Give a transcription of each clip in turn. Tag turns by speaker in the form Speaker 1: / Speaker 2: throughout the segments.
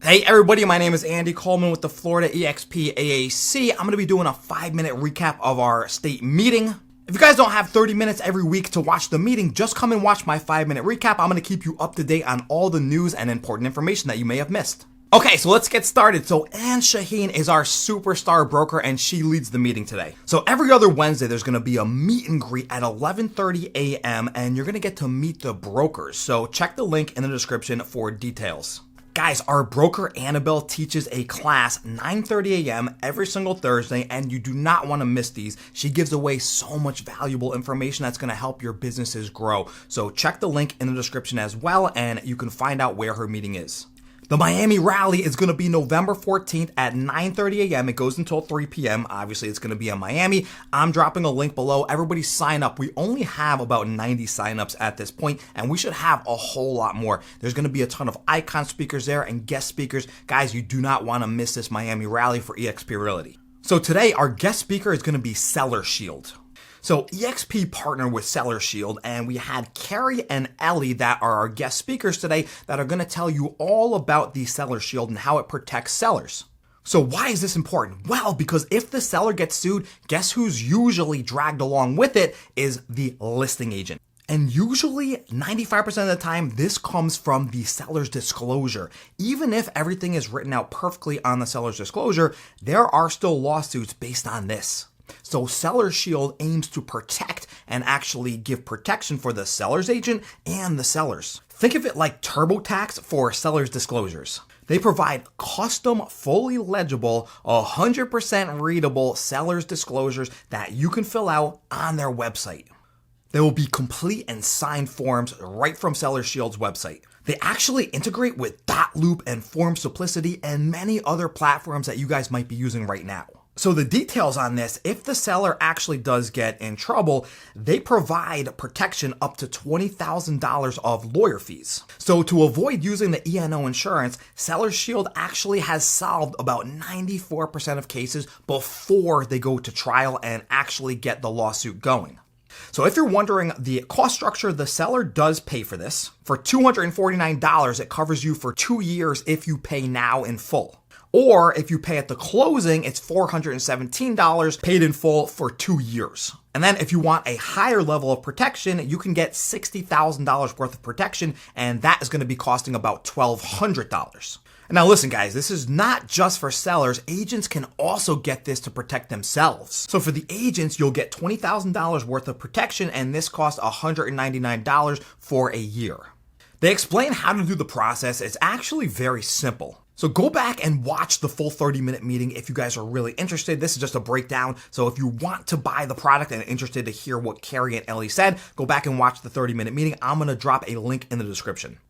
Speaker 1: Hey everybody, my name is Andy Coleman with the Florida EXP AAC. I'm going to be doing a 5-minute recap of our state meeting. If you guys don't have 30 minutes every week to watch the meeting, just come and watch my 5-minute recap. I'm going to keep you up to date on all the news and important information that you may have missed. Okay, so let's get started. So Ann Shaheen is our superstar broker and she leads the meeting today. So every other Wednesday, there's going to be a meet and greet at 11:30 a.m. and you're going to get to meet the brokers. So check the link in the description for details. Guys, our broker Annabelle teaches a class 9:30 a.m. every single Thursday, and you do not want to miss these. She gives away so much valuable information that's going to help your businesses grow. So check the link in the description as well, and you can find out where her meeting is. The Miami Rally is going to be November 14th at 9:30 a.m. It goes until 3 p.m. Obviously, it's going to be in Miami. I'm dropping a link below. Everybody sign up. We only have about 90 signups at this point, and we should have a whole lot more. There's going to be a ton of icon speakers there and guest speakers. Guys, you do not want to miss this Miami Rally for EXP Realty. So today, our guest speaker is going to be Seller Shield. So EXP partnered with Seller Shield, and we had Carrie and Ellie that are our guest speakers today that are going to tell you all about the Seller Shield and how it protects sellers. So why is this important? Well, because if the seller gets sued, guess who's usually dragged along with it is the listing agent. And usually 95% of the time, this comes from the seller's disclosure. Even if everything is written out perfectly on the seller's disclosure, there are still lawsuits based on this. So Seller Shield aims to protect and actually give protection for the seller's agent and the sellers. Think of it like TurboTax for sellers' disclosures. They provide custom, fully legible, 100% readable seller's disclosures that you can fill out on their website. They will be complete and signed forms right from Seller Shield's website. They actually integrate with Dotloop and Form Simplicity and many other platforms that you guys might be using right now. So the details on this, if the seller actually does get in trouble, they provide protection up to $20,000 of lawyer fees. So to avoid using the E&O insurance, Seller Shield actually has solved about 94% of cases before they go to trial and actually get the lawsuit going. So if you're wondering the cost structure, the seller does pay for this. For $249, it covers you for 2 years if you pay now in full. Or if you pay at the closing, it's $417 paid in full for 2 years. And then if you want a higher level of protection, you can get $60,000 worth of protection, and that is going to be costing about $1,200. And now listen guys, this is not just for sellers. Agents can also get this to protect themselves. So for the agents, you'll get $20,000 worth of protection, and this costs $199 for a year. They explain how to do the process. It's actually very simple. So go back and watch the full 30-minute meeting if you guys are really interested. This is just a breakdown. So if you want to buy the product and interested to hear what Carrie and Ellie said, go back and watch the 30-minute meeting. I'm going to drop a link in the description.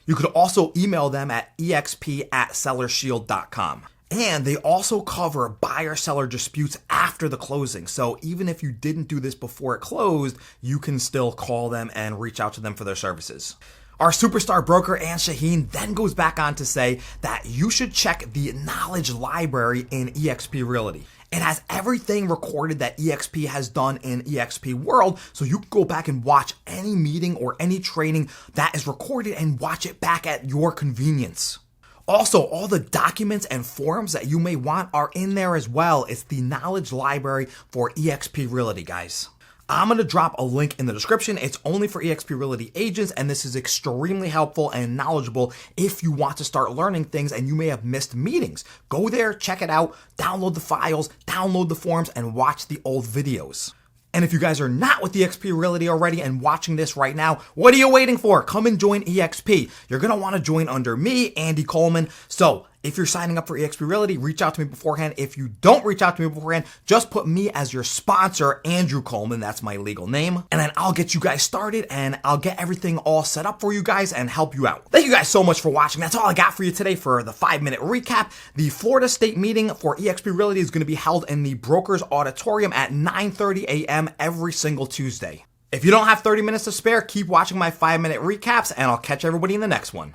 Speaker 1: You could also email them at exp@sellershield.com. And they also cover buyer-seller disputes after the closing. So even if you didn't do this before it closed, you can still call them and reach out to them for their services. Our superstar broker, Ann Shaheen, then goes back on to say that you should check the Knowledge Library in EXP Realty. It has everything recorded that EXP has done in EXP World, so you can go back and watch any meeting or any training that is recorded and watch it back at your convenience. Also, all the documents and forms that you may want are in there as well. It's the Knowledge Library for EXP Realty, guys. I'm going to drop a link in the description. It's only for EXP Realty agents, and this is extremely helpful and knowledgeable if you want to start learning things and you may have missed meetings. Go there, check it out, download the files, download the forms, and watch the old videos. And if you guys are not with EXP Realty already and watching this right now, what are you waiting for? Come and join EXP. You're going to want to join under me, Andy Coleman. So if you're signing up for EXP Realty, reach out to me beforehand. If you don't reach out to me beforehand, just put me as your sponsor, Andrew Coleman. That's my legal name. And then I'll get you guys started and I'll get everything all set up for you guys and help you out. Thank you guys so much for watching. That's all I got for you today for the 5-minute recap. The Florida State meeting for EXP Realty is going to be held in the Brokers Auditorium at 9:30 a.m. every single Tuesday. If you don't have 30 minutes to spare, keep watching my 5-minute recaps and I'll catch everybody in the next one.